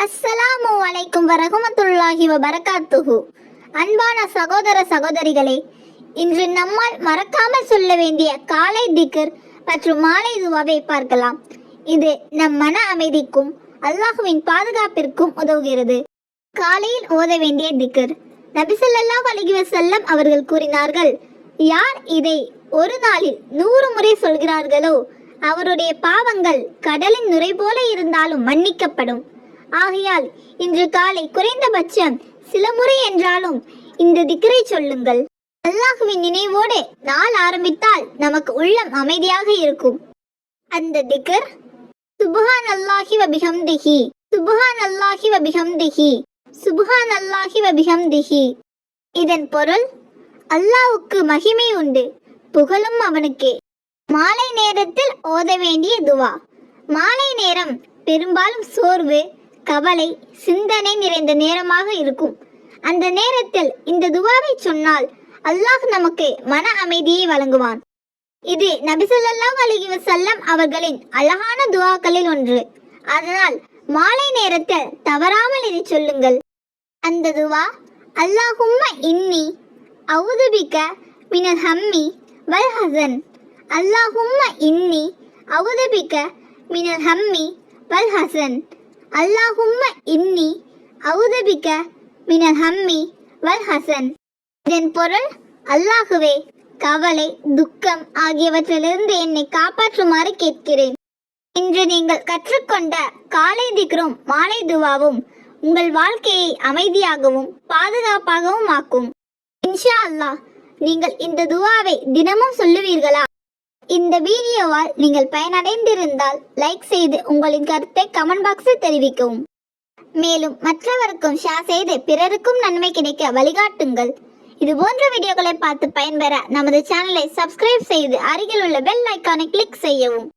அஸ்ஸலாமு அலைக்கும் வரஹ்மத்துல்லாஹி வபரகாத்துஹு. அன்பான சகோதர சகோதரிகளே, இன்று நம்மால் மறக்காமல் சொல்ல வேண்டிய காலை திக்ர் மற்றும் மாலை துவாவை பார்க்கலாம். இது நம் மன அமைதிக்கும் அல்லாஹுவின் பாதுகாப்பிற்கும் உதவுகிறது. காலையில் ஓத வேண்டிய திக்ர். நபி ஸல்லல்லாஹு அலைஹி வஸல்லம் அவர்கள் கூறினார்கள், யார் இதை ஒரு நாளில் 100 முறை சொல்கிறார்களோ அவருடைய பாவங்கள் கடலின் நுரை போல இருந்தாலும் மன்னிக்கப்படும். ஆகையால் இன்று காலை குறைந்தபட்சம் சில முறை என்றாலும் இந்த திக்ரை சொல்லுங்கள். அல்லாஹுவின் நினைவோடு நாள் ஆரம்பித்தால் நமக்கு உள்ளம் அமைதியாக இருக்கும். அந்த திக்ர் சுப்ஹான் அல்லாஹி வ பிஹம்திஹி, சுப்ஹான் அல்லாஹி வ பிஹம்திஹி, சுப்ஹான் அல்லாஹி வ பிஹம்திஹி. இதன் பொருள், அல்லாஹ்வுக்கு மகிமை உண்டு, புகழும் அவனுக்கே. மாலை நேரத்தில் ஓத வேண்டிய துவா. மாலை நேரம் பெரும்பாலும் சோர்வு, கவலை, சிந்தனை நிறைந்த நேரமாக இருக்கும். அந்த நேரத்தில் இந்த துவாவை சொன்னால் அல்லாஹ் நமக்கு மன அமைதியை வழங்குவான். இது நபி ஸல்லல்லாஹு அலைஹி வஸல்லம் அவர்களின் அழகான துவாக்களில் ஒன்று. அதனால் மாலை நேரத்தில் தவறாமல் இதை சொல்லுங்கள். அந்த துவா, அல்லாஹும்ம இன்னி அஊது பிக மினல் ஹம்மி வல் ஹஸன், அல்லாஹும்ம இன்னி அஊது பிக மினல் ஹம்மி வல் ஹஸன், அல்லாஹும்ம இன்னி அஊது பிக மினல் ஹம்மி வல் ஹஸன். இதன் பொருள், அல்லாஹுவே, கவலை, துக்கம் ஆகியவற்றிலிருந்து என்னை காப்பாற்றுமாறு கேட்கிறேன். இன்று நீங்கள் கற்றுக்கொண்ட காலை திக்ரும் மாலை துவாவும் உங்கள் வாழ்க்கையை அமைதியாகவும் பாதுகாப்பாகவும் ஆக்கும். இன்ஷா அல்லாஹ் நீங்கள் இந்த துவாவை தினமும் சொல்லுவீர்களா? இந்த வீடியோவால் நீங்கள் பயனடைந்திருந்தால் லைக் செய்து உங்களின் கருத்தை கமெண்ட் பாக்ஸில் தெரிவிக்கவும். மேலும் மற்றவருக்கும் ஷேர் செய்து பிறருக்கும் நன்மை கிடைக்க வழிகாட்டுங்கள். இது போன்ற வீடியோக்களை பார்த்து பயன்பெற நமது சேனலை சப்ஸ்கிரைப் செய்து அருகில் உள்ள பெல் ஐக்கானை கிளிக் செய்யவும்.